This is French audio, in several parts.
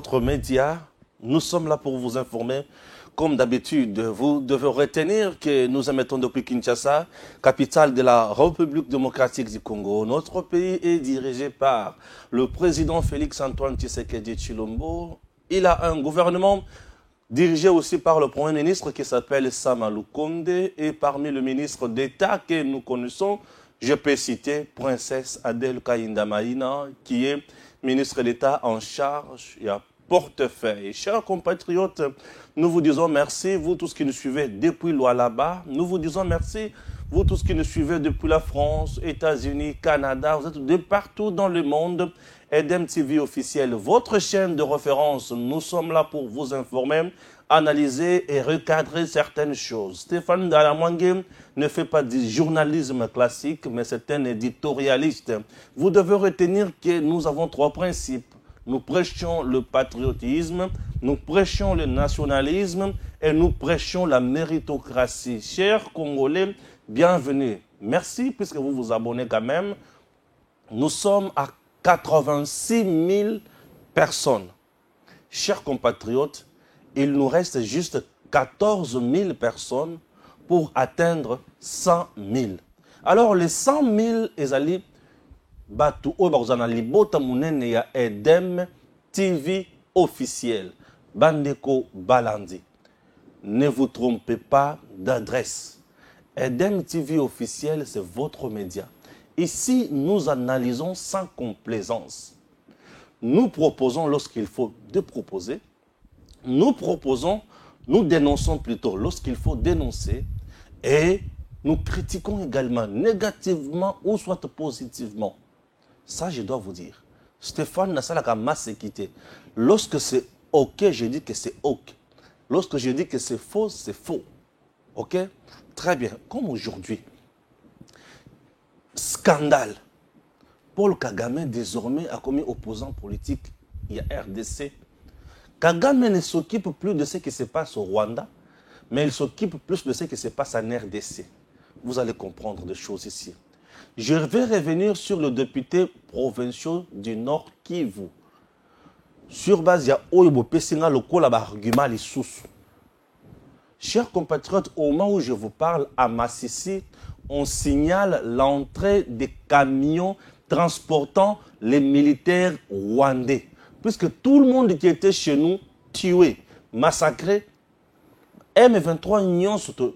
votre média. Nous sommes là pour vous informer. Comme d'habitude, vous devez retenir que nous émettons depuis Kinshasa, capitale de la République démocratique du Congo. Notre pays est dirigé par le président Félix-Antoine Tshisekedi Tshilombo. Il a un gouvernement dirigé aussi par le Premier ministre qui s'appelle Sama Lukonde. Et parmi les ministres d'État que nous connaissons, je peux citer Princesse Adèle Kainda Maïna, qui est ministre d'État en charge et à portefeuille. Chers compatriotes, nous vous disons merci, vous tous qui nous suivez depuis Lualaba. Nous vous disons merci, vous tous qui nous suivez depuis la France, États-Unis, Canada. Vous êtes de partout dans le monde. EDEM TV officiel, votre chaîne de référence. Nous sommes là pour vous informer, analyser et recadrer certaines choses. Stéphane Dalamwangue ne fait pas du journalisme classique, mais c'est un éditorialiste. Vous devez retenir que nous avons trois principes. Nous prêchons le patriotisme, nous prêchons le nationalisme et nous prêchons la méritocratie. Chers Congolais, bienvenue. Merci puisque vous vous abonnez quand même. Nous sommes à 86 000 personnes. Chers compatriotes, il nous reste juste 14 000 personnes pour atteindre 100 000. Alors les 100 000, ezali batu oyo bazana libota munene ya EDEM TV officiel. Bandeko Balandi. Ne vous trompez pas d'adresse. EDEM TV officiel, c'est votre média. Ici, nous analysons sans complaisance. Nous proposons lorsqu'il faut de proposer. Nous proposons, nous dénonçons plutôt lorsqu'il faut dénoncer. Et nous critiquons également négativement ou soit positivement. Ça, je dois vous dire. Stéphane Nassalaka m'a quitté. Lorsque c'est OK, je dis que c'est OK. Lorsque je dis que c'est faux, c'est faux. OK? Très bien. Comme aujourd'hui. Scandale. Paul Kagame, désormais, a commis opposant politique. Il y a RDC. Kagame ne s'occupe plus de ce qui se passe au Rwanda, mais il s'occupe plus de ce qui se passe en RDC. Vous allez comprendre des choses ici. Je vais revenir sur le député provincial du Nord Kivu. Sur base, il y a Oyobo Pessinga, le col à argument les sous. Chers compatriotes, au moment où je vous parle, à Massissi, on signale l'entrée des camions transportant les militaires rwandais. Puisque tout le monde qui était chez nous, tué, massacré, M23 Union, surtout,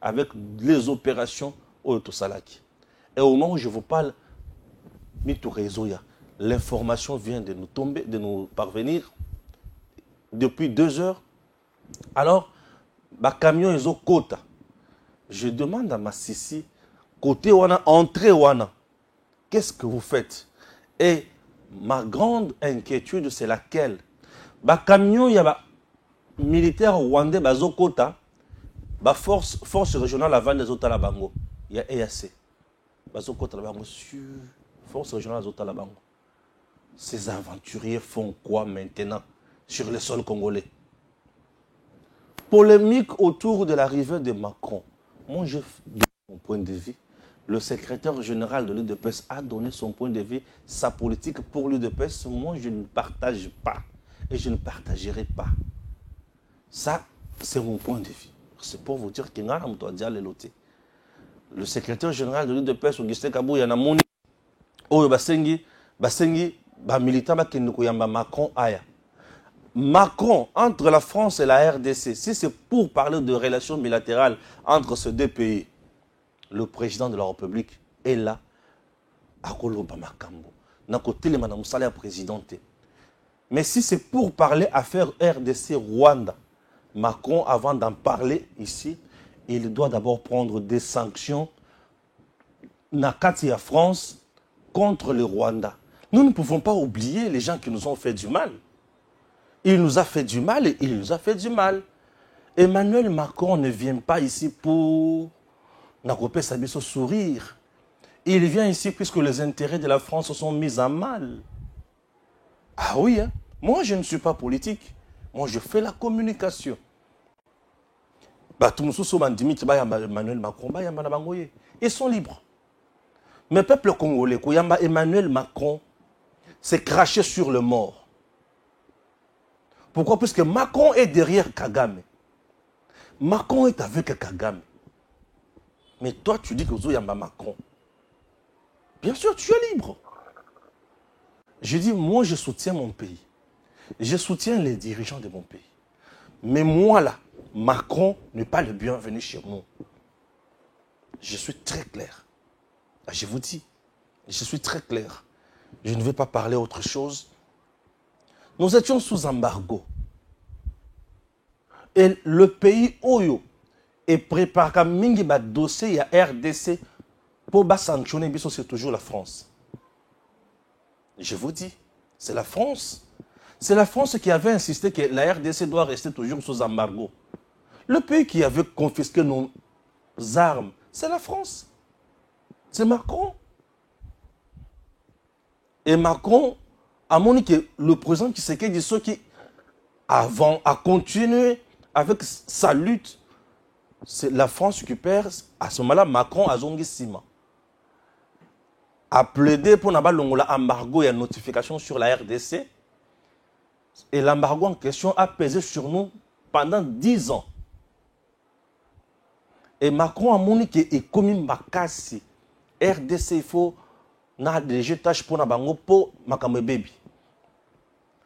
avec les opérations Oyotosalaki. Et au moment où je vous parle, l'information vient de nous tomber, de nous parvenir depuis 2 heures. Alors, le camion est au quota. Je demande à Massissi, côté Wana, entrée Wana, qu'est-ce que vous faites? Et ma grande inquiétude, c'est laquelle? Le camion, il y a militaire rwandais, bazo quota, force régionale avant des autres à Bango. Il y a EAC. Bazo quota la Bango sur force régionale des autres à Bango. Ces aventuriers font quoi maintenant sur le sol congolais? Polémique autour de l'arrivée de Macron. Moi, je donne mon point de vue. Le secrétaire général de l'UDPS a donné son point de vue, sa politique pour l'UDPS. Moi, je ne partage pas. Et je ne partagerai pas. Ça, c'est mon point de vue. C'est pour vous dire qu'il y a un loté. Le secrétaire général de l'UDPS, Augustin Kabou, il y en a mon. Oh, Basengi, militant, Macron, Aya. Macron, entre la France et la RDC, si c'est pour parler de relations bilatérales entre ces deux pays, le président de la République est là, à Koloba Makambo, na côté le madame Saleh présidenté. Mais si c'est pour parler affaire RDC-Rwanda, Macron, avant d'en parler ici, il doit d'abord prendre des sanctions Nakati à France contre le Rwanda. Nous ne pouvons pas oublier les gens qui nous ont fait du mal. Il nous a fait du mal et il nous a fait du mal. Emmanuel Macron ne vient pas ici pour Nakopé Sabiso sourire. Il vient ici puisque les intérêts de la France sont mis à mal. Ah oui, hein? Moi je ne suis pas politique. Moi je fais la communication. Emmanuel Macron, ils sont libres. Mais peuple congolais, Koyamba Emmanuel Macron s'est craché sur le mort. Pourquoi? Parce que Macron est derrière Kagame. Macron est avec Kagame. Mais toi, tu dis que Zoyamba Macron. Bien sûr, tu es libre. Je dis, moi, je soutiens mon pays. Je soutiens les dirigeants de mon pays. Mais moi, là, Macron n'est pas le bienvenu chez nous. Je suis très clair. Je vous dis, je suis très clair. Je ne vais pas parler autre chose. Nous étions sous embargo. Et le pays Oyo est préparé comme mingi ba dossier, il y a RDC pour sanctionner, c'est toujours la France. Je vous dis, c'est la France. C'est la France qui avait insisté que la RDC doit rester toujours sous embargo. Le pays qui avait confisqué nos armes, c'est la France. C'est Macron. Et Macron a montré que le président Tshisekedi dit ceux qui avant a continué avec sa lutte. C'est la France qui perd. À ce moment-là, Macron a zongi Sima. A plaidé pour l'embargo et la notification sur la RDC. Et l'embargo en question a pesé sur nous pendant 10 ans. Et Macron a montré qu'il est comme Makassi. RDC, il faut na des tâches pour na bango pour Makambo Baby.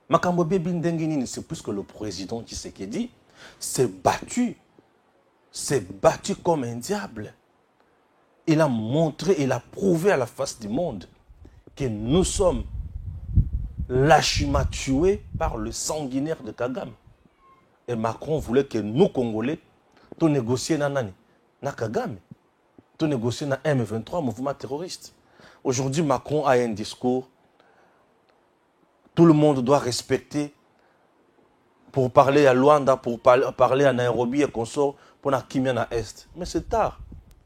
Makambo Baby ndengini, c'est plus que le président Tshisekedi s'est battu comme un diable. Il a montré, il a prouvé à la face du monde que nous sommes lâchement tués par le sanguinaire de Kagame. Et Macron voulait que nous, Congolais, nous négocions na Kagame, nous négocions na M23, mouvement terroriste. Aujourd'hui, Macron a un discours. Tout le monde doit respecter. Pour parler à Luanda, pour parler à Nairobi et consort, pour la Kimiana Est. Mais c'est tard.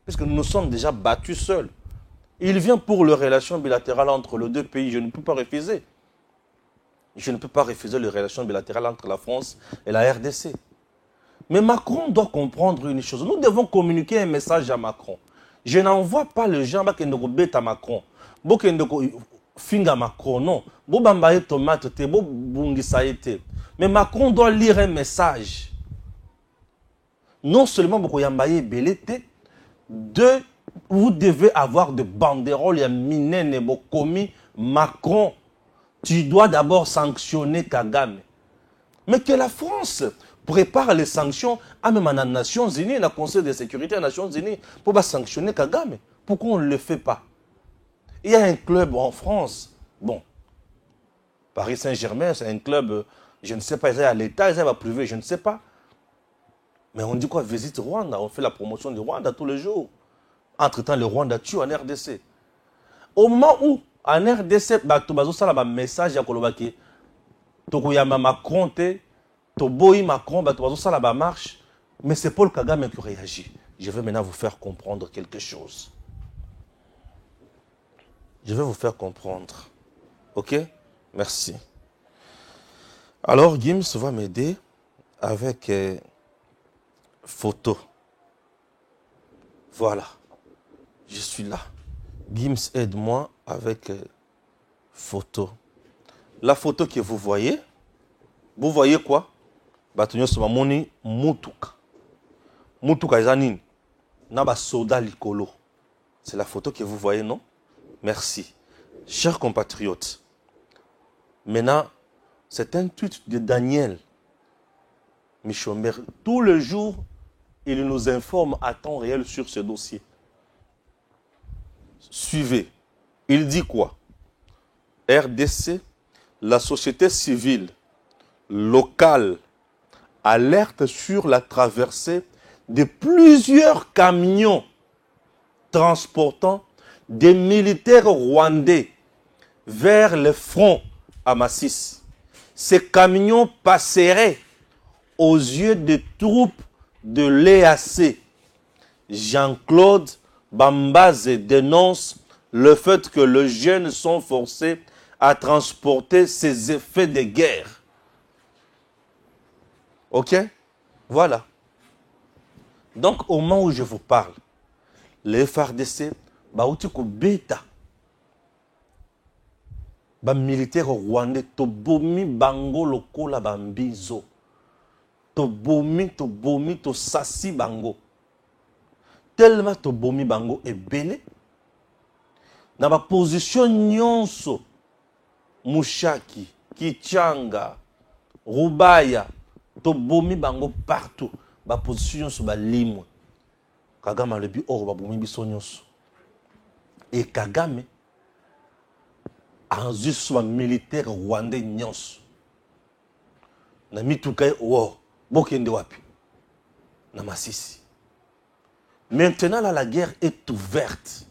Parce que nous nous sommes déjà battus seuls. Il vient pour les relations bilatérales entre les deux pays. Je ne peux pas refuser. Je ne peux pas refuser les relations bilatérales entre la France et la RDC. Mais Macron doit comprendre une chose. Nous devons communiquer un message à Macron. Je n'envoie pas les gens qui ne bête à Macron. Qui ne finga Macron, non. Bobambaye tomate, te bongisa été. Mais Macron doit lire un message. Non seulement Bokoyambaye belete, deux, vous devez avoir de banderoles, il y a Minen et Bokomi, Macron. Tu dois d'abord sanctionner Kagame. Mais que la France prépare les sanctions à même à Nations Unies, le Conseil de sécurité des Nations Unies, pour sanctionner Kagame. Pourquoi on ne le fait pas? Il y a un club en France, bon, Paris Saint-Germain, c'est un club, je ne sais pas, ils sont à l'État, ils sont à privé, je ne sais pas. Mais on dit quoi? Visite Rwanda, on fait la promotion du Rwanda tous les jours. Entre-temps, le Rwanda tue en RDC. Au moment où, en RDC, tu as un message à Kolobaki, Tokoyama Macron, Toboyi Macron, tu as une marche, mais c'est Paul Kagame qui réagit. Je vais maintenant vous faire comprendre quelque chose. Je vais vous faire comprendre. Ok? Merci. Alors, Gims va m'aider avec photo. Voilà. Je suis là. Gims, aide-moi avec photo. La photo que vous voyez quoi? Batonyo Somamoni Mutuka. Mutuka Zanine. Naba Soda Likolo. C'est la photo que vous voyez, non? Merci. Chers compatriotes, maintenant, c'est un tweet de Daniel Michomber. Tous les jours, il nous informe à temps réel sur ce dossier. Suivez. Il dit quoi? RDC, la société civile locale alerte sur la traversée de plusieurs camions transportant des militaires rwandais vers le front à Massis. Ces camions passeraient aux yeux des troupes de l'EAC. Jean-Claude Bambaze dénonce le fait que les jeunes sont forcés à transporter ces effets de guerre. Ok? Voilà. Donc, au moment où je vous parle, les FARDC, Baoutiko Beta, ba militaire rwandais tobomi bango lokola bambizo. Tobomi to sasi bango. Tellement tobomi bango ebele. Na ba position nyonso Mushaki, Kichanga, Rubaya, tobomi bango partout. Ba position nyonso ba limwe. Kagame le bi oro ba bomi biso nyonso. Et Kagame a juste un militaire rwandais nyonso. Na mitukai wo bokende wapi. Na Masisi. Maintenant là la guerre est ouverte.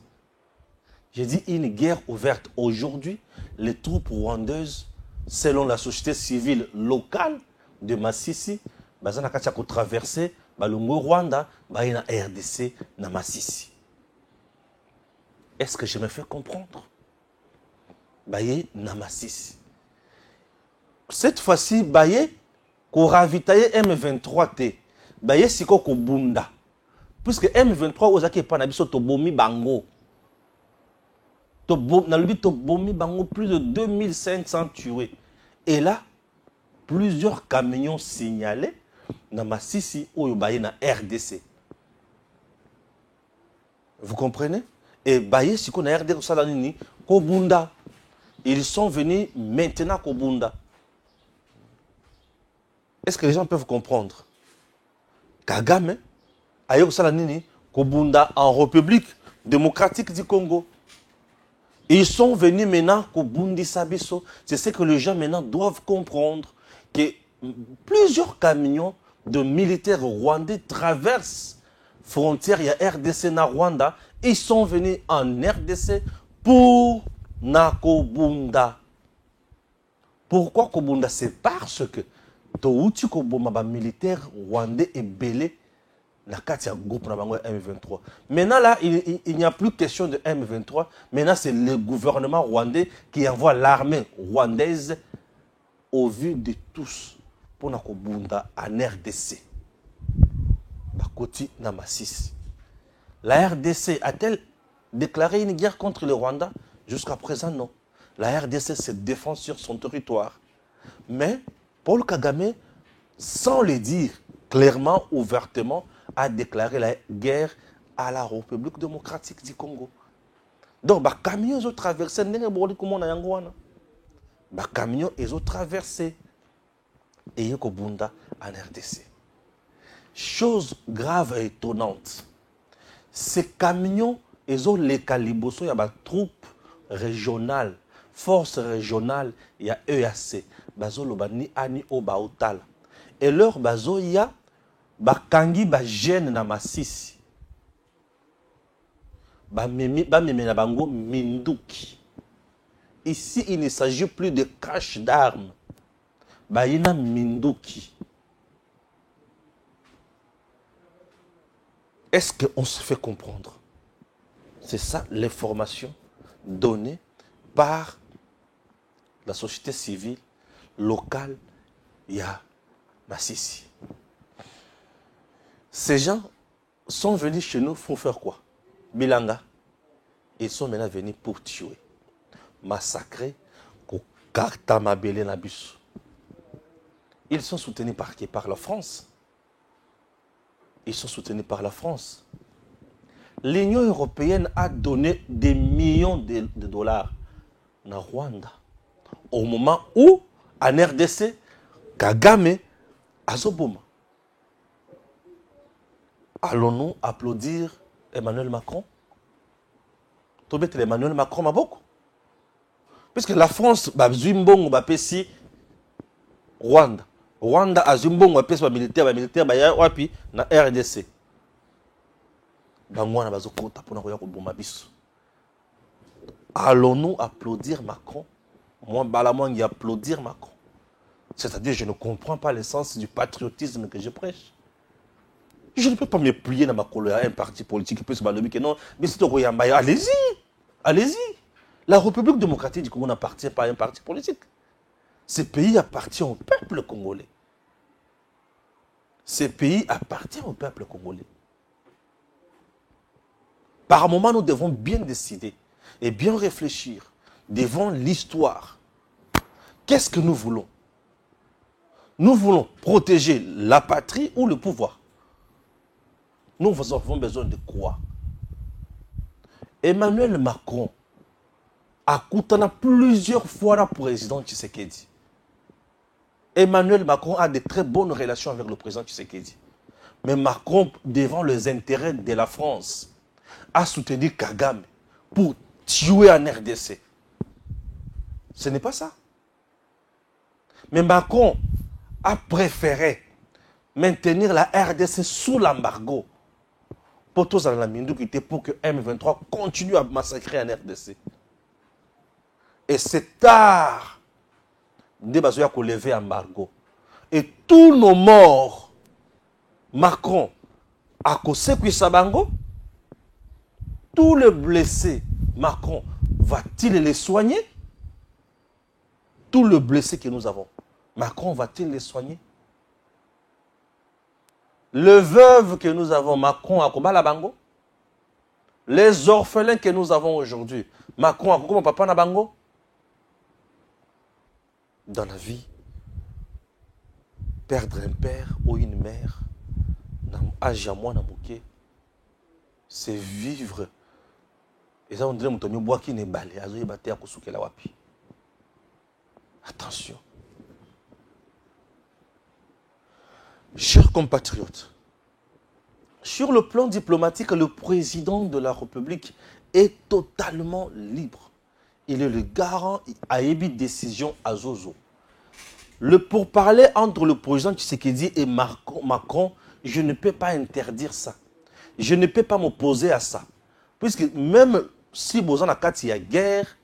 J'ai dit une guerre ouverte. Aujourd'hui, les troupes rwandaises, selon la société civile locale de Masisi, bazana kacha ko traverser balongo Rwanda, ba na RDC na Masisi. Est-ce que je me fais comprendre? Baye na Masisi. Cette fois-ci, baye ko ravitailler M23 T. Baye siko ko bunda. Puisque M23 ozaki pa na biso to bomi bango. Tobomi bango plus de 2500 tués. Et là, plusieurs camions signalés dans Masisi ou baye na RDC. Vous comprenez? Et baye si qu'on a RDC salanini Kobunda. Ils sont venus maintenant Kobunda. Est-ce que les gens peuvent comprendre? Kagame ayo salanini Kobunda en République démocratique du Congo. Ils sont venus maintenant au Bundi Sabiso. C'est ce que les gens maintenant doivent comprendre. Que plusieurs camions de militaires rwandais traversent frontière. Il y a RDC na Rwanda. Ils sont venus en RDC pour Nakobunda. Pourquoi Kobunda? C'est parce que Touti Koboma militaire rwandais est belé. La carte groupe M23. Maintenant là, il n'y a plus question de M23. Maintenant, c'est le gouvernement rwandais qui envoie l'armée rwandaise au vu de tous pour Nakobunda en RDC. Bakoti Namassis. La RDC a-t-elle déclaré une guerre contre le Rwanda? Jusqu'à présent, non. La RDC se défend sur son territoire. Mais Paul Kagame, sans le dire clairement, ouvertement, a déclaré la guerre à la République démocratique du Congo. Donc, les camions ont traversé. Les camions ont traversé. Et ils ont Bunda en RDC. Chose grave et étonnante. Ces camions, ils ont les calibosos, il y a des troupes régionales, forces régionales, il y a EAC. Et leur bazo, il y a bakangi ba jeune na Masisi ba memi na bango minduki. Ici il ne s'agit plus de cache d'armes, ba ina minduki. Est-ce qu'on se fait comprendre? C'est ça l'information donnée par la société civile locale ya Masisi. Ces gens sont venus chez nous pour faire quoi? Bilanga. Ils sont maintenant venus pour tuer, massacrer, ils sont soutenus par qui? Par la France. Ils sont soutenus par la France. L'Union européenne a donné des millions de dollars à Rwanda. Au moment où, en RDC, Kagame a Zoboma. Allons-nous applaudir Emmanuel Macron? Tu mettre Emmanuel Macron à beaucoup. Puisque la France, Zimbongo, Bapesi, Rwanda. Rwanda a Zimbongo, Bapesi, militaire, Wapi, na RDC. Allons-nous applaudir Macron? Moi, Balamouang, y applaudir Macron. C'est-à-dire, je ne comprends pas l'essence du patriotisme que je prêche. Je ne peux pas me plier dans ma colère à un parti politique qui peut se balayer que non. Mais c'est au allez-y. Allez-y. La République démocratique du Congo n'appartient pas à un parti politique. Ce pays appartient au peuple congolais. Ce pays appartient au peuple congolais. Par moment, nous devons bien décider et bien réfléchir devant l'histoire Qu'est-ce que nous voulons? Nous voulons protéger la patrie ou le pouvoir? Nous avons besoin de quoi? Emmanuel Macron a coûté plusieurs fois le président Tshisekedi. Emmanuel Macron a de très bonnes relations avec le président Tshisekedi. Mais Macron, devant les intérêts de la France, a soutenu Kagame pour tuer en RDC. Ce n'est pas ça. Mais Macron a préféré maintenir la RDC sous l'embargo pour tous la Mindoukité pour que M23 continue à massacrer en RDC. Et c'est tard de Bazoya qu'on lever l'embargo. Et tous nos morts, Macron a causé Sabango, tous les blessés, Macron va-t-il les soigner? Tous les blessés que nous avons, Macron va-t-il les soigner? Les veuves que nous avons, Macron a combattu la bango. Les orphelins que nous avons aujourd'hui, Macron a combattu papa na bango. Dans la vie, perdre un père ou une mère, c'est vivre. Et ça, on dirait que bois qui n'est balé, attention. Chers compatriotes, sur le plan diplomatique, le président de la République est totalement libre. Il est le garant à une décision à Zozo. Le pourparler entre le président Tshisekedi et Macron, je ne peux pas interdire ça. Je ne peux pas m'opposer à ça. Puisque même si vous avez une guerre,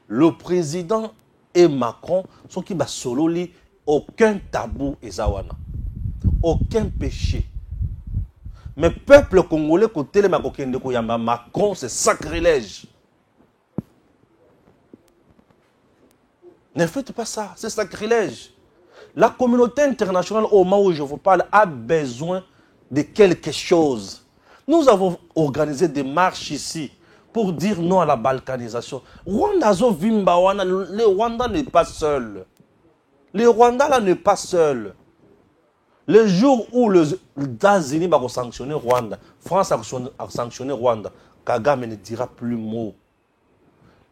le président et Macron sont qui va solo li aucun tabou et zawana. Aucun péché. Mais peuple congolais côté les Macron, c'est sacrilège. Ne faites pas ça, c'est sacrilège. La communauté internationale, au moment où je vous parle, a besoin de quelque chose. Nous avons organisé des marches ici pour dire non à la balkanisation. Le Rwanda n'est pas seul. Le Rwanda là n'est pas seul. Le jour où les États-Unis vont sanctionner Rwanda, France a sanctionné Rwanda, Kagame ne dira plus mot.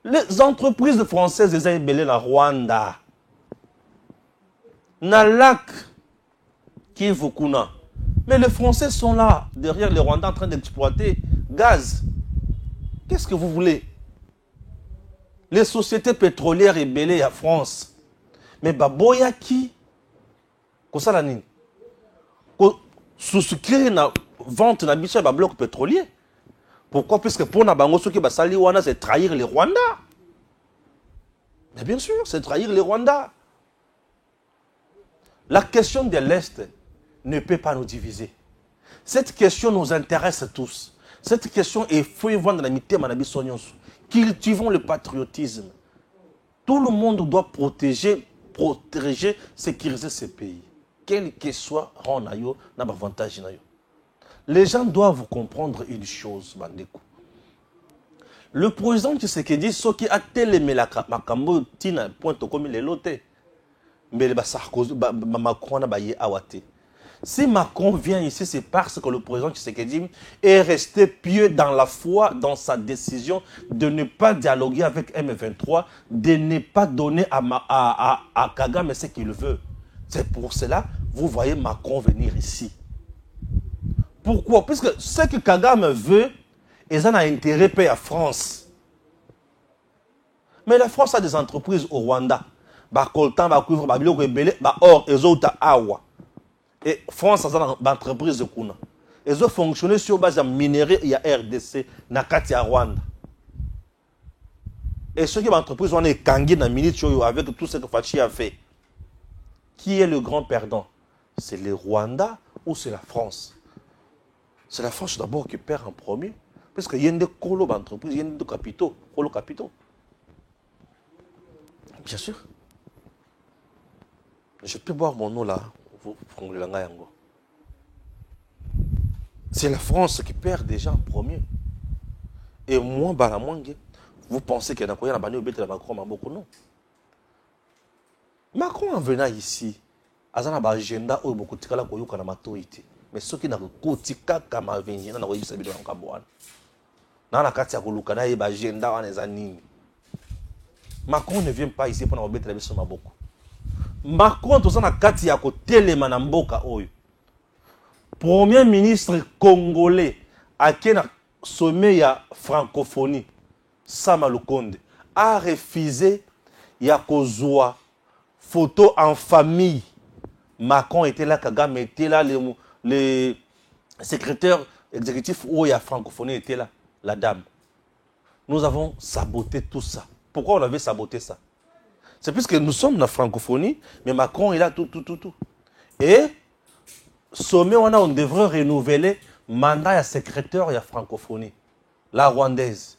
Les entreprises françaises, elles ont ébellé la Rwanda. Nalak, Kivukuna. Mais les Français sont là, derrière les Rwandais, en train d'exploiter gaz. Qu'est-ce que vous voulez? Les sociétés pétrolières ébellées à France. Mais Baboyaki, qu'est-ce que c'est? Souscrire la vente de biche à bloc pétrolier. Pourquoi? Puisque pour Nabango, ce qui va salir, c'est trahir les Rwandais. Mais bien sûr, c'est trahir les Rwandais. La question de l'Est ne peut pas nous diviser. Cette question nous intéresse tous. Cette question est fouille dans la mité manabi sonyonsu. Cultivons le patriotisme. Tout le monde doit protéger, sécuriser ces pays. Quel que soit Ronayo, n'a pas avantage. Les gens doivent comprendre une chose, Bandeko. Le président Tshisekedi, ce qui a télémé la Makambo, Tina, pointe comme il est loté. Mais Macron n'a pas y awate. Si Macron vient ici, c'est parce que le président Tshisekedi est resté pieux dans la foi, dans sa décision de ne pas dialoguer avec M23, de ne pas donner à Kagame ce qu'il veut. C'est pour cela, vous voyez Macron venir ici. Pourquoi? Puisque ce que Kagame veut, ils ont intérêt à la France. Mais la France a des entreprises au Rwanda. Et France a des entreprises de Kuna. Ils ont fonctionné sur base de minerais et RDC, Nakati à Rwanda. Et ceux qui ont entreprise ont été kangés dans le avec tout ce que Fachi a fait. Qui est le grand perdant? C'est le Rwanda ou c'est la France? C'est la France d'abord qui perd en premier. Parce qu'il y a des colos d'entreprise, il y a des capitaux. Bien sûr. Je peux boire mon eau là. C'est la France qui perd déjà en premier. Et moi, Balamangue, Vous pensez qu'il y a un banni au bête de Macron, Maboko? Non. Macron en venant ici, azana ba agenda oyo beaucoup tikala koyoka na matoiti. Mais ceux qui n'a kotika kama venir na koyibisa bido na kabwana. Na kati ya koluka na ba agenda wana ezanini. Macron ne vient pas ici pour na obetela biso maboko. Macron to na kati ya kotelema na mboka oyo. Premier ministre congolais akena sommet ya francophonie Sama Lukonde a refusé ya kozwa photo en famille. Macron était là, Kagame était là, le secrétaire exécutif ou la francophonie était là, la dame. Nous avons saboté tout ça. Pourquoi on avait saboté ça? C'est puisque nous sommes dans la francophonie, mais Macron est là tout. Et sommet, on devrait renouveler le mandat de secrétaire de la francophonie, la rwandaise.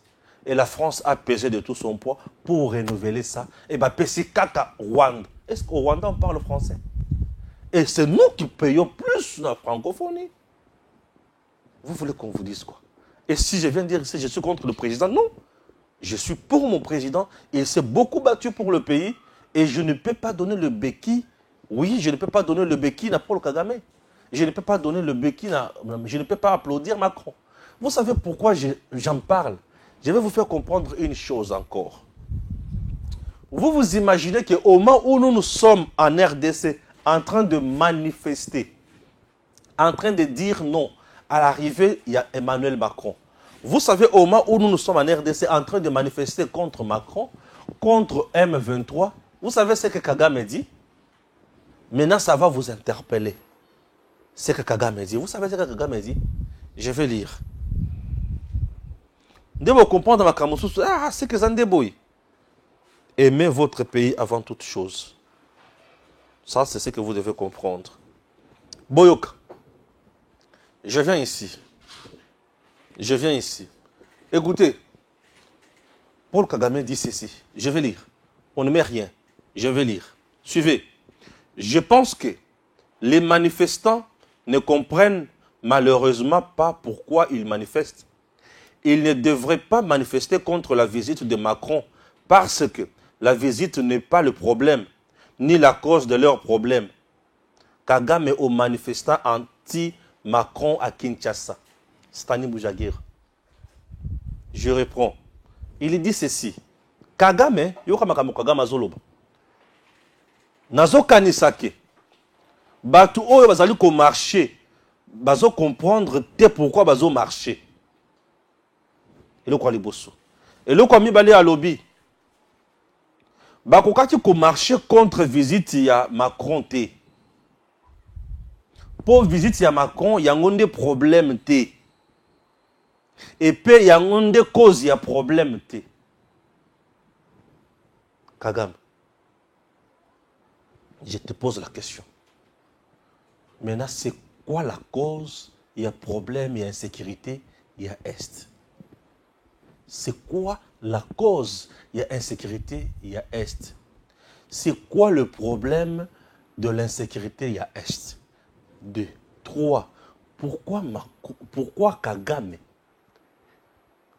Et la France a pesé de tout son poids pour renouveler ça. Et bien, PC Kaka Rwanda. Est-ce qu'au Rwanda, on parle français? Et c'est nous qui payons plus la francophonie. Vous voulez qu'on vous dise quoi? Et si je viens de dire ici, je suis contre le président? Non. Je suis pour mon président. Il s'est beaucoup battu pour le pays. Et je ne peux pas donner le béquille. Oui, je ne peux pas donner le béquille à Paul Kagame. Je ne peux pas donner le béquille je ne peux pas applaudir Macron. Vous savez pourquoi j'en parle? Je vais vous faire comprendre une chose encore. Vous vous imaginez qu'au moment où nous sommes en RDC, en train de manifester, en train de dire non, à l'arrivée, il y a Emmanuel Macron. Vous savez, au moment où nous sommes en RDC, en train de manifester contre Macron, contre M23, vous savez ce que Kagame dit? Maintenant, ça va vous interpeller. Ce que Kagame dit. Vous savez ce que Kagame dit? Je vais lire. De vous comprendre ma camouflage, c'est que Zandeboy. Aimez votre pays avant toute chose. Ça, c'est ce que vous devez comprendre. Boyoka, je viens ici. Écoutez, Paul Kagame dit ceci. Je vais lire. On ne met rien. Je vais lire. Suivez. Je pense que les manifestants ne comprennent malheureusement pas pourquoi ils manifestent. Ils ne devraient pas manifester contre la visite de Macron parce que la visite n'est pas le problème, ni la cause de leur problème. Kagame aux manifestants anti-Macron à Kinshasa. Stani Boujagir. Je reprends. Il dit ceci. Kagame, Kagame Azoloba. Nazo Kanisake. Batu oyo bazali ko marcher. Bazo comprendre pourquoi bazo marcher. Et le quoi les bosso. Et le quoi mi balé à lobby. Bakokati ko marcher contre visite ya Macron te. Pour visite ya Macron, y a un problème te. Et puis y a un cause ya problème te. Kagame. Je te pose la question. Maintenant, c'est quoi la cause? Il y a problème, il y a insécurité, il y a Est. C'est quoi la cause? Il y a insécurité, il y a Est. C'est quoi le problème de l'insécurité? Il y a Est. 2. 3. Pourquoi Kagame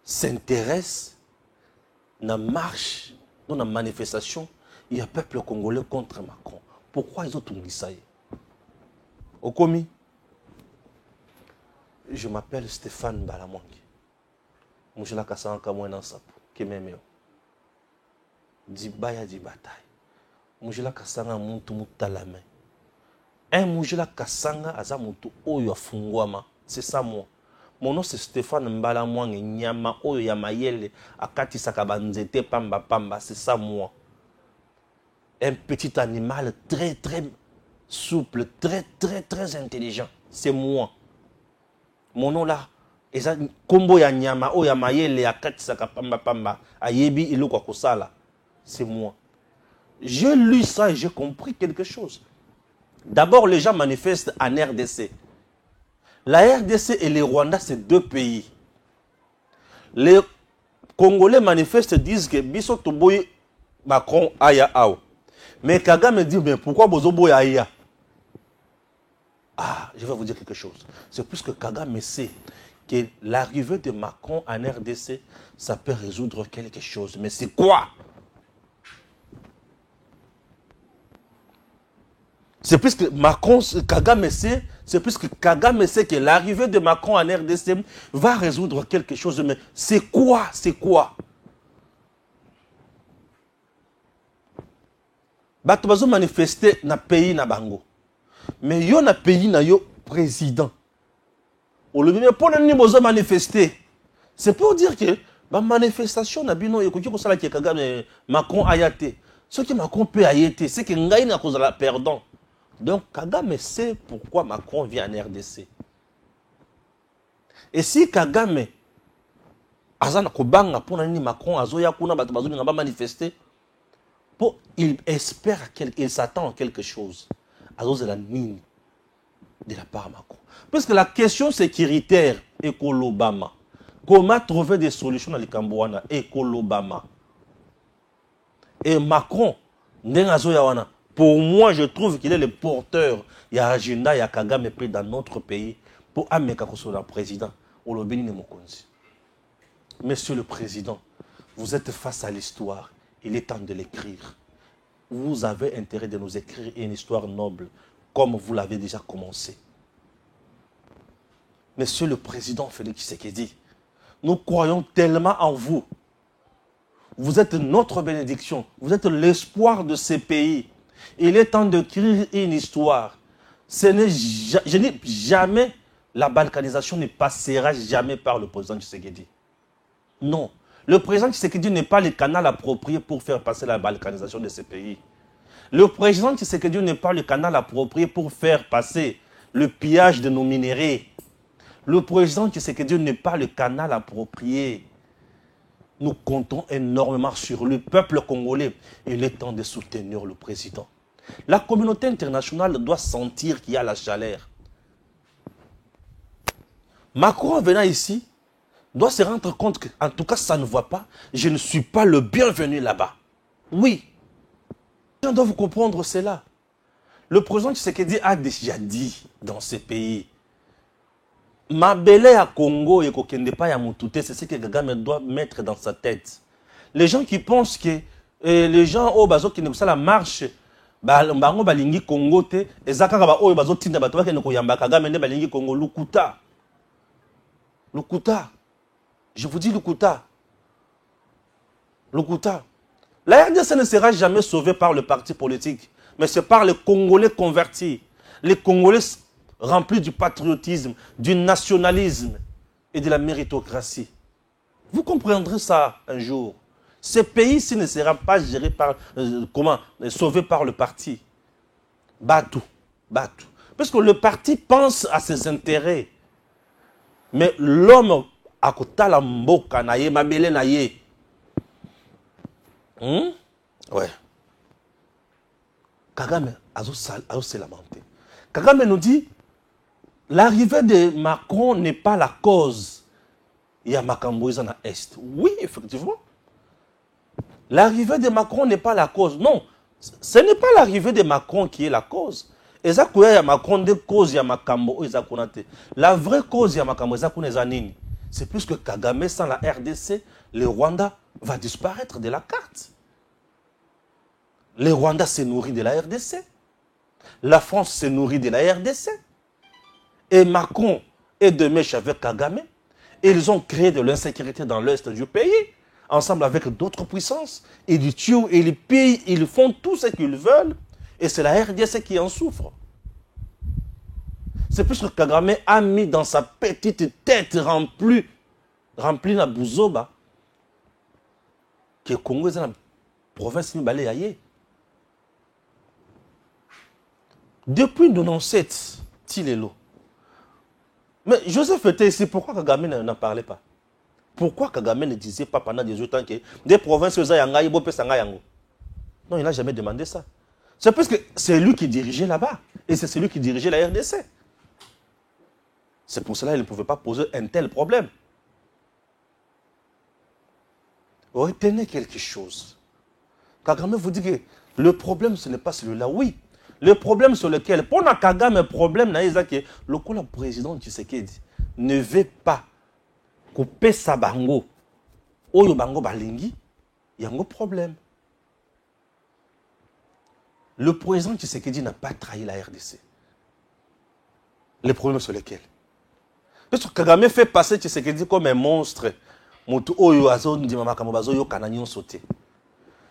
s'intéresse à la marche, dans la manifestation, il y a un peuple congolais contre Macron? Pourquoi ils ont tout dit ça? Okomi, je m'appelle Stéphane Balamwangi. Mujila kasanga kamwe na sapo kememeo. Dibaya di bataille. Mujila kasanga muntu mutalame. Un mujila kasanga aza muntu oyo afungwama. C'est ça moi. Mon nom c'est Stéphane Mbalamwangi nyama oyo ya mayele akati sakabanzete pamba pamba. C'est ça moi. Un petit animal très souple, très intelligent. C'est moi. Mon nom là, eza kombo ya nyama o ya mayele ya katisaka pamba pamba ayebi iloko kosala. C'est moi. J'ai lu ça et j'ai compris quelque chose. D'abord, les gens manifestent en RDC. La RDC et le Rwanda, c'est deux pays. Les Congolais manifestent, disent que biso toboy Macron aya ao. Mais Kagame dit, mais pourquoi bozo boy aya? Ah, je vais vous dire quelque chose. C'est plus que Kagame sait que l'arrivée de Macron en RDC, ça peut résoudre quelque chose. Mais c'est quoi? C'est plus que Macron, Kagame sait, c'est plus que Kagame sait que l'arrivée de Macron en RDC va résoudre quelque chose. Mais c'est quoi? C'est quoi? Bato bazo manifester na pays na bango. Mais yo na pays na yo président. Au lieu de pour le bozo manifester. C'est pour dire que la manifestation na bino ekoki ko sala ke Kagame Macron ayate. Ce que Macron peut ayate, c'est que ngai na cause la perdant. Donc Kagame sait pourquoi Macron vient en RDC. Et si Kagame azana kobanga pour nani Macron azoya kuna bato bazo nga ba manifester, il espère il s'attend à quelque chose. Azoze la nini de la part de Macron. Parce que la question sécuritaire écolo-Bama, comment trouver des solutions dans les Cambouana écolo-Bama. Et Macron, pour moi, je trouve qu'il est le porteur. Il y a agenda, il y a Kagame pris dans notre pays pour amener le président. Monsieur le Président, vous êtes face à l'histoire. Il est temps de l'écrire. Vous avez intérêt de nous écrire une histoire noble, comme vous l'avez déjà commencé. Monsieur le Président Félix Tshisekedi, nous croyons tellement en vous. Vous êtes notre bénédiction. Vous êtes l'espoir de ces pays. Il est temps d'écrire une histoire. Je n'ai jamais, la balkanisation ne passera jamais par le président Tshisekedi. Non. Le président Tshisekedi n'est pas le canal approprié pour faire passer la balkanisation de ces pays. Le président Tshisekedi n'est pas le canal approprié pour faire passer le pillage de nos minéraux. Le président Tshisekedi n'est pas le canal approprié. Nous comptons énormément sur le peuple congolais. Il est temps de soutenir le président. La communauté internationale doit sentir qu'il y a la chaleur. Macron venant ici doit se rendre compte qu'en tout cas, ça ne voit pas. Je ne suis pas le bienvenu là-bas. Oui. On doit vous comprendre cela. Le président Tshisekedi a déjà dit dans ces pays, ma belle à Congo et Kokende pas ya Moutouté, c'est ce que Kagame doit mettre dans sa tête. Les gens qui pensent que les gens au bazo qui ne pas la marche, bango balingi Congo te, ezaka ba o bazo tinda bato ba ko yamba Kagame ne balingi Congo lukuta. Lukuta. Je vous dis Lukuta. Lukuta. La RDC ne sera jamais sauvée par le parti politique, mais c'est par les Congolais convertis. Les Congolais remplis du patriotisme, du nationalisme et de la méritocratie. Vous comprendrez ça un jour. Ce pays-ci ne sera pas géré par, sauvé par le parti. Batou. Batou. Parce que le parti pense à ses intérêts. Mais l'homme à côté la mboka naye mabele naye. Ouais. Kagame a se lamenté. Kagame nous dit l'arrivée de Macron n'est pas la cause. Il y a Makamboïsa dans l'Est. Oui, effectivement. L'arrivée de Macron n'est pas la cause. Non, ce n'est pas l'arrivée de Macron qui est la cause. Macron de cause ya Makambo. La vraie cause ya Makambo, c'est plus que Kagame sans la RDC, le Rwanda va disparaître de la carte. Le Rwanda se nourrit de la RDC. La France se nourrit de la RDC. Et Macron est de mèche avec Kagame. Et ils ont créé de l'insécurité dans l'est du pays, ensemble avec d'autres puissances. Ils tuent, ils pillent, ils font tout ce qu'ils veulent. Et c'est la RDC qui en souffre. C'est plus que Kagame a mis dans sa petite tête remplie la bouzoba que le Congo est dans la province de Mbale. Depuis 1997, Tilelo. Mais Joseph était ici, pourquoi Kagame n'en parlait pas? Pourquoi Kagame ne disait pas pendant 18 ans que des provinces non, il n'a jamais demandé ça. C'est parce que c'est lui qui dirigeait là-bas. Et c'est celui qui dirigeait la RDC. C'est pour cela qu'il ne pouvait pas poser un tel problème. Retenez quelque chose. Kagame vous dit que le problème, ce n'est pas celui-là. Oui. Le problème sur lequel, pour Kagame, le problème, c'est que le président Tshisekedi ne veut pas kopesa bango oyo bango balingi yango problème. Le président Tshisekedi n'a pas trahi la RDC. Les problèmes sur lesquels parce que Kagame fait passer Tshisekedi comme un monstre.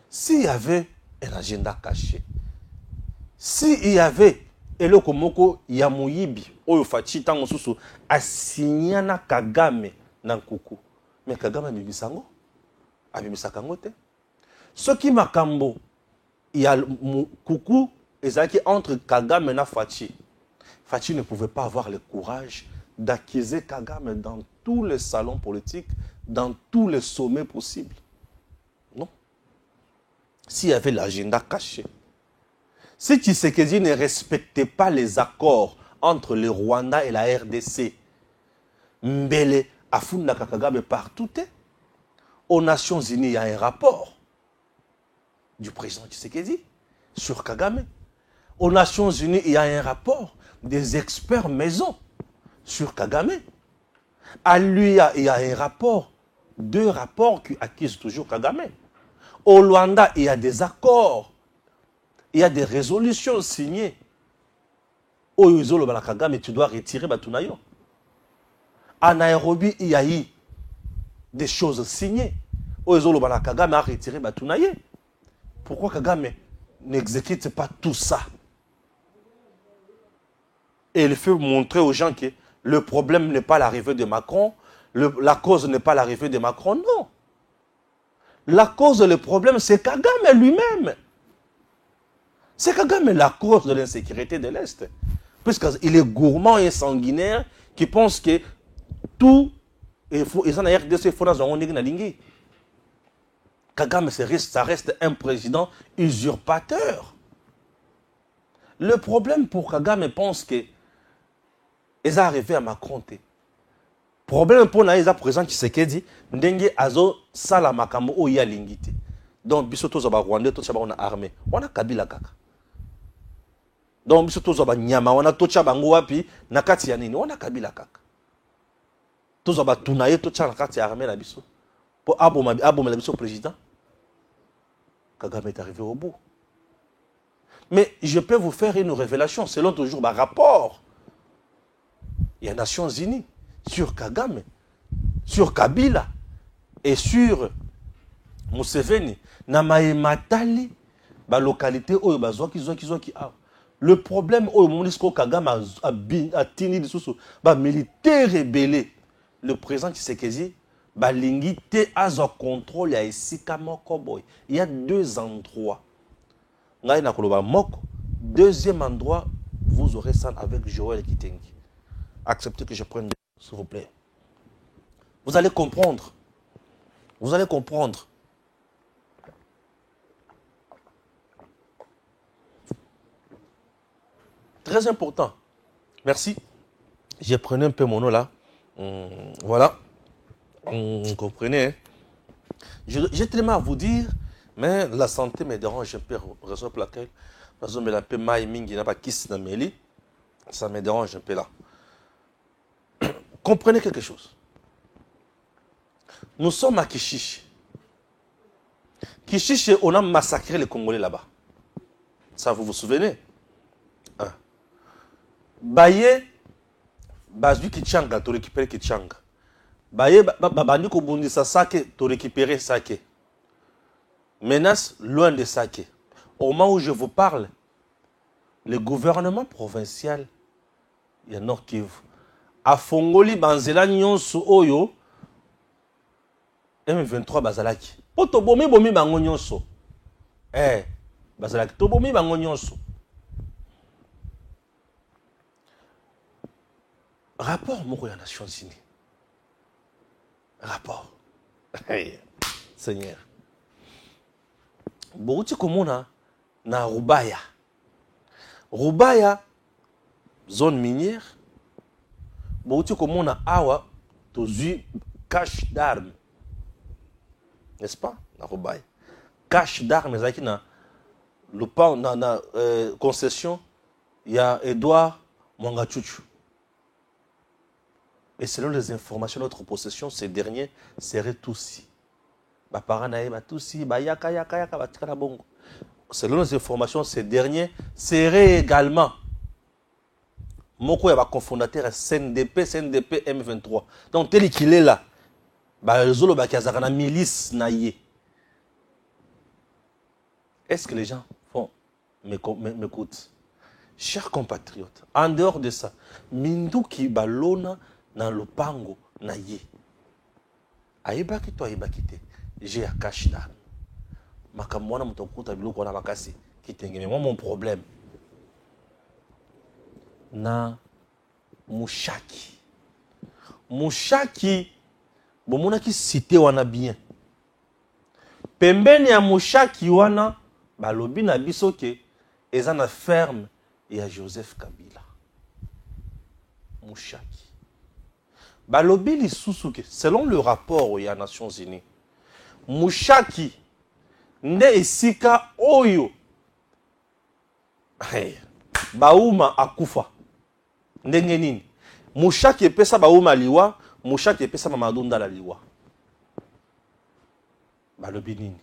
S'il y avait un agenda caché, s'il y avait Eloko Moko Yamoyibi, Oyo Fachi Tango Susu, Asinyana Kagame Nankuku, mais Kagame Bibisango, Abibisakango te. Ce qui Makambo, il y a Koukou, et ça qui entre Kagame et Fachi. Fachi ne pouvait pas avoir le courage d'accuser Kagame dans tous les salons politiques, dans tous les sommets possibles. Non. S'il y avait l'agenda caché, si Tshisekedi ne respectait pas les accords entre le Rwanda et la RDC, Mbele Afunda Kagame partout, aux Nations Unies, il y a un rapport du président Tshisekedi sur Kagame. Aux Nations Unies, il y a un rapport des experts maison sur Kagame. À lui, il y a un rapport, 2 rapports qui accusent toujours Kagame. Au Rwanda, il y a des accords, il y a des résolutions signées. Au Yuzolo Kagame, tu dois retirer Batunayo. À Nairobi, il y a eu des choses signées. Au Yuzolo Kagame a retiré Batunaye. Pourquoi Kagame n'exécute pas tout ça? Et il faut montrer aux gens que le problème n'est pas l'arrivée de Macron, la cause n'est pas l'arrivée de Macron, non. La cause, le problème, c'est Kagame lui-même. C'est Kagame la cause de l'insécurité de l'Est. Puisqu'il est gourmand et sanguinaire qui pense que tout, ils en a RDC, il faut dans un Kagame, ça reste un président usurpateur. Le problème pour Kagame pense que ils sont arrivés à Macron. Problème pour les président Tshisekedi, ndenge azo sala makambo o ya lingité. Donc biso to zaba Rwanda to chaba on a armée. On a Kabila kaka. Donc biso to zaba nyama on a to chaba ngo wapi na kati ya nini? On a Kabila kaka. To zaba tunaye to chaba kati ya armée na biso. Pour aboma la biso président. Kagame est arrivé au bout. Mais je peux vous faire une révélation selon toujours ma rapport. Il y a les Nations Unies sur Kagame, sur Kabila et sur Museveni. Namae Matali, la localité où le problème où Monisco Kagame a tenu des militaires rebellés. Le président Tshisekedi, Balingite a un contrôle à Isikamo Koboy. Il y a 2 endroits. Deuxième endroit, vous aurez ça avec Joël Kitengi. Acceptez que je prenne, s'il vous plaît. Vous allez comprendre. Vous allez comprendre. Très important. Merci. J'ai pris un peu mon eau là. Voilà. Vous comprenez. J'ai tellement à vous dire, mais la santé me dérange un peu. Raison pour laquelle, ça me dérange un peu là. Comprenez quelque chose. Nous sommes à Kishishi. Kishishi, on a massacré les Congolais là-bas. Ça, vous vous souvenez? Baye, Bazu Kichanga, tu récupères Kichanga. Baye, Babandi Kobundisa Sake, tu récupères Sake. Menace loin de Sake. Au moment où je vous parle, le gouvernement provincial, il y a Nord Kivu, a Fongoli Banzela Nyonso Oyo, M23 Bazalaki. Poto bomi bango nyonso. Bazalaki, to bomi bango nyonso. Rapport moko ya Nations Unies. Rapport. Seigneur. Bouti komona na Rubaya. Rubaya, zone minière. Bouti komona awa, tozu cache d'armes. N'est-ce pas? Na Rubaya. Cache d'armes, zaki na lupa na concession, il y a Edouard Mwangachuchu. Et selon les informations de notre possession, ces derniers seraient tous. Selon les informations, ces derniers seraient également Moko ya cofondateur CNDP, CNDP M23. Donc tel qu'il est là, Zolo Bakiazaka na milice na ye. Est-ce que les gens m'écoutent? Chers compatriotes, en dehors de ça, Minduki balona na lopango na ye. Aibaki to aibaki te. J'ai à cache d'âme. Makamwana mutokuta biloko na makasi. Kitenge. Moi mon problème. Na Mushaki. Mushaki, bomona ki cité wana bien. Pembeni ya Mushaki wana, balobi na biso ke eza na ferme ya Joseph Kabila. Mushaki. Balobi lisusu ke selon le rapport ya Nations Unies, Mushaki nde esika oyo Bauma akufa. Ndenge nini? Mushaki epesa Bauma liwa, Mushaki epesa Mamadou Ndala liwa. Balobi nini?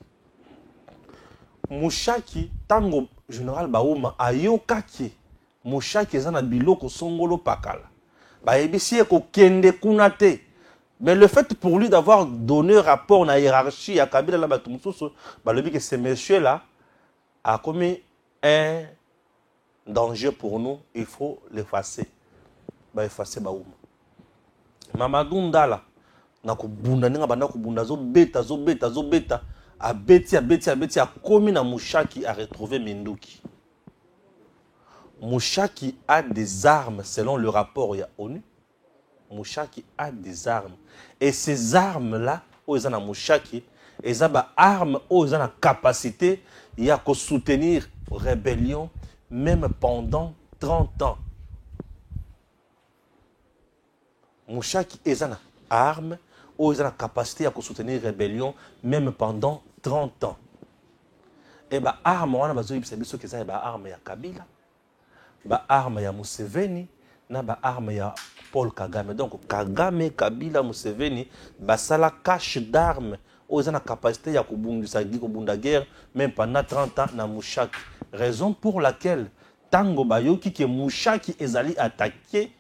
Mushaki tango général Bauma ayokaki Mushaki eza na biloko songolo pakala. Bayebisi eko kende kuna te. Mais le fait pour lui d'avoir donné rapport na hiérarchie à Kabila la Batumususu, balobi que ce monsieur là a commis un danger pour nous, il faut l'effacer. Ba effacer Bauma. Mamadou Ndala na kubunda ninga banda kubunda zo beta abeti a commis na Mushaki a retrouvé Minduki. Mushaki a des armes selon le rapport ya ONU. Mushaki a des armes et ces armes là ils ont na Mushaki, ils ont des armes ils ont la capacité ya ko soutenir rébellion même pendant 30 ans. Mushaki ils ont des armes ils ont la capacité à soutenir rébellion même pendant 30 ans. Et bah armes wana bazo yibisa biso ke za ba armes ya Kabila, ba armes ya Museveni na ba armes ya Paul Kagame. Donc Kagame, Kabila, Museveni basala cache d'armes ils ont la capacité à kubunda guerre même pendant 30 ans na Mushaki. Raison pour laquelle tango bayoki ke Mushaki ezali attaqué,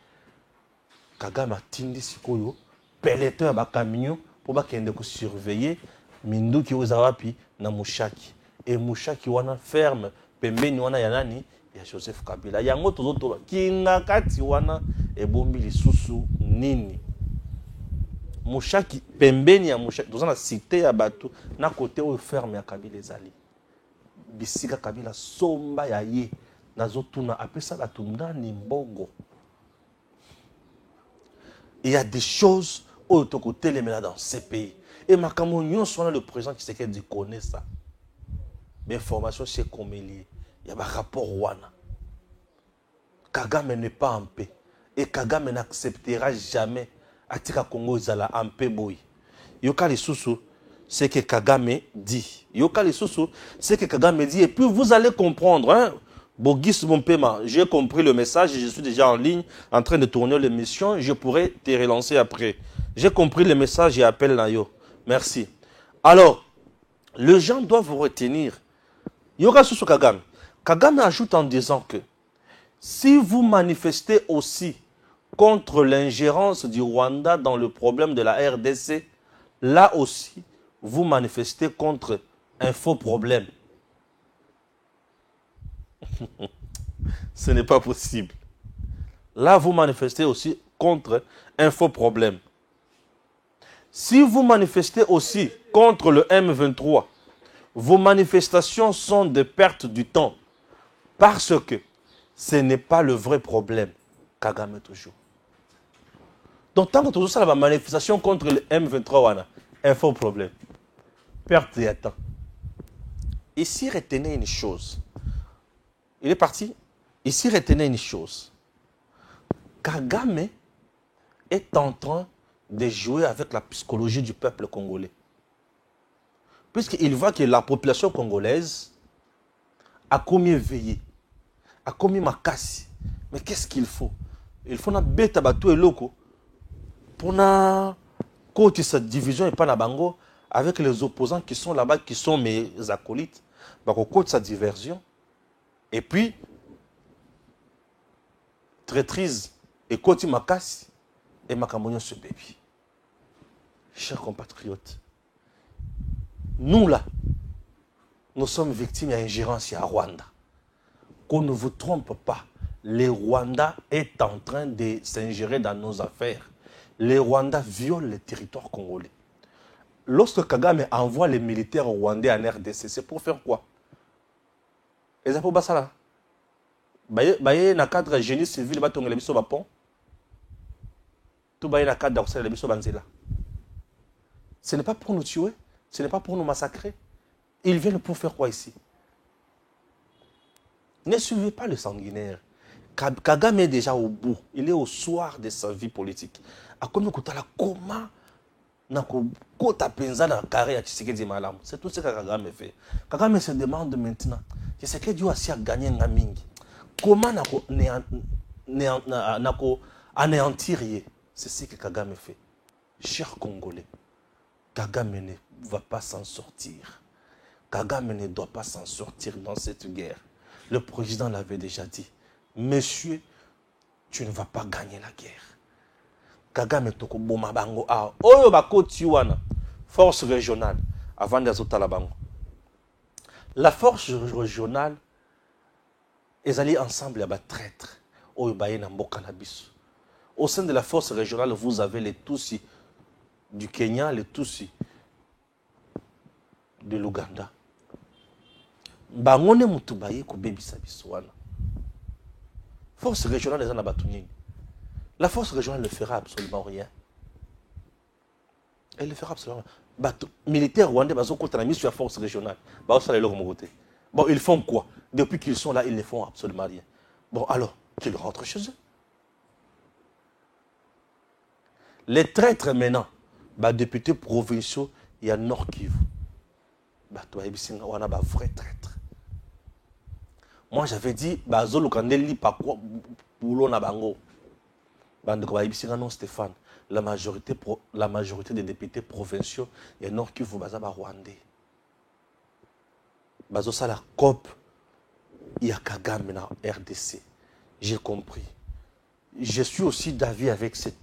Kagame atindi sikoyo peloton ba camion pour ba kende ko surveiller Minduki ozawapi na Mushaki. Et Mushaki wana ferme pembeni wana ya nani ya Joseph Kabila. Yango tozotoba kinga kati wana ebombi lisusu nini. Mushaki pembeni ya Mushaki tozana cité ya bato na côté o ferme ya Kabila ezali. Bisika Kabila somba ya ye nazotuna apesa bato ndani mbongo. Il y a des choses au côté les dans ces pays. Et ma camouflage soit le président qui sait qu'il connaît ça. Mais information c'est comme il y a un rapport wana. Kagame n'est pas en paix. Et Kagame n'acceptera jamais Atika Congo Zala en paix boy. Yoka les sous c'est que Kagame dit. Yoka les sous c'est que Kagame dit. Et puis vous allez comprendre, hein. Bogis mon paiement, j'ai compris le message, je suis déjà en ligne, en train de tourner l'émission, je pourrais te relancer après. J'ai compris le message et appelle Nayo. Merci. Alors, les gens doivent retenir. Yoga Susu Kagame. Kagame ajoute en disant que si vous manifestez aussi contre l'ingérence du Rwanda dans le problème de la RDC, là aussi, vous manifestez contre un faux problème. Ce n'est pas possible. Là, vous manifestez aussi contre un faux problème. Si vous manifestez aussi contre le M23, vos manifestations sont de perte du temps. Parce que ce n'est pas le vrai problème. Kagame toujours. Donc, tant que tout ça, la manifestation contre le M23, un faux problème. Perte de temps. Ici, retenez une chose. Il est parti. Ici, retenez une chose. Kagame est en train de jouer avec la psychologie du peuple congolais. Puisqu'il voit que la population congolaise a commis éveillé, a commis makasi. Mais qu'est-ce qu'il faut? Il faut na beta bato et loko Pour na côté cette division et pas na bango avec les opposants qui sont là-bas, qui sont mes acolytes, bah côté sa diversion. Et puis traîtrise et côté makasi et makamonio ce bébé. Chers compatriotes, nous là, nous sommes victimes d'ingérence à Rwanda. Qu'on ne vous trompe pas, le Rwanda est en train de s'ingérer dans nos affaires. Les Rwandais violent le territoire congolais. Lorsque Kagame envoie les militaires rwandais en RDC, c'est pour faire quoi? Et ça pour ça là. Na cadre génie civil, ba tongela biso ba pont. Tout baye na cadre d'accès biso banzela. Ce n'est pas pour nous tuer, ce n'est pas pour nous massacrer. Ils viennent pour faire quoi ici? Ne suivez pas le sanguinaire. Kagame est déjà au bout. Il est au soir de sa vie politique. A comme comment c'est tout ce que Kagame fait. Kagame se demande maintenant, ce que Dieu a si à gagner Ngamingi. Comment anéantir? C'est ce que Kagame fait. Chers Congolais, Kagame ne va pas s'en sortir. Kagame ne doit pas s'en sortir dans cette guerre. Le président l'avait déjà dit. Monsieur, tu ne vas pas gagner la guerre. Kagame toko boma bango a oyo bako tiwana force régionale avant d'azota la bango. La force régionale ils allaient ensemble à ba traître oyo baye na mboka na biso. Au sein de la force régionale, vous avez les Tutsis du Kenya, les Tutsis de l'Ouganda. Bangone mutu baye ko bebisa biso wana. Force régionale ezana batunini. La force régionale ne fera absolument rien. Elle ne fera absolument rien. Militaires rwandais, ils ont mis sur la force régionale. Bon, ils font quoi? Depuis qu'ils sont là, ils ne font absolument rien. Bon, alors, qu'ils rentrent chez eux. Les traîtres maintenant, députés provinciaux, il y a Nord Kivu. On a vrai traître. Moi, j'avais dit, Zolo Kandeli, pas quoi, boulot na bango. Non, Stéphane, la majorité des députés provinciaux, il y a Nord Kivu, Bazaba Rwandais. Bazosa la COP, il y a Kagame dans RDC. J'ai compris. Je suis aussi d'avis avec cette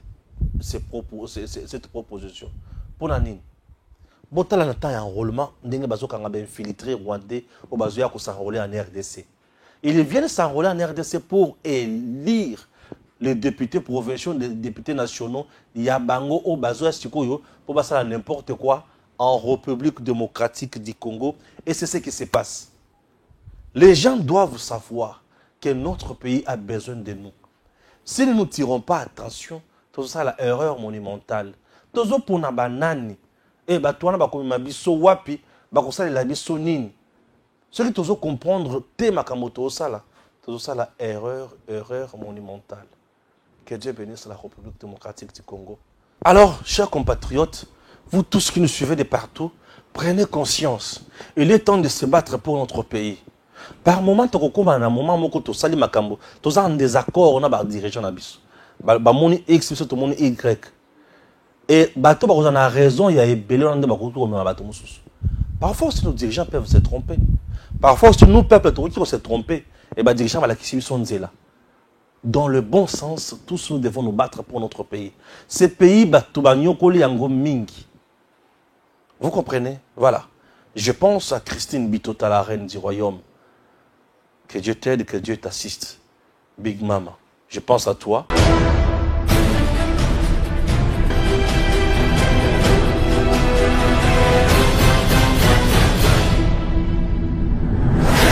proposition. Pour Nanine, Botala n'a pas enrôlement, n'engue bazo kanga infiltré Rwandais, ou bazo ya ko s'enrôler en RDC. Ils viennent s'enrôler en RDC pour élire les députés provinciaux, les députés nationaux, il y a Bango au Bazo Sikoyo pour passer n'importe quoi en République démocratique du Congo. Et c'est ce qui se passe. Les gens doivent savoir que notre pays a besoin de nous. Si nous ne tirons pas attention, tout ça la erreur monumentale. Tout ça pour na banani. Et toi na bakomi mabiso wapi, bakosala la biso nini. Ce qui doit comprendre te makamoto sala. Tout ça la erreur monumentale. Que Dieu bénisse la République démocratique du Congo. Alors, chers compatriotes, vous tous qui nous suivez de partout, prenez conscience. Il est temps de se battre pour notre pays. Par moment, tu as un moment où tu as makambo, tu as un désaccord, on a des dirigeants n'abis. Bamoni X, tout le monde Y. Et bateau, on a raison, il y a ébélé, on a des bateaux. Parfois, si nos dirigeants peuvent se tromper. Parfois, si nous, peuple, qui se tromper, et les dirigeants qui sont là. Dans le bon sens, tous nous devons nous battre pour notre pays. Ce pays, vous comprenez? Voilà. Je pense à Christine Bitota, la reine du royaume. Que Dieu t'aide, que Dieu t'assiste. Big Mama. Je pense à toi.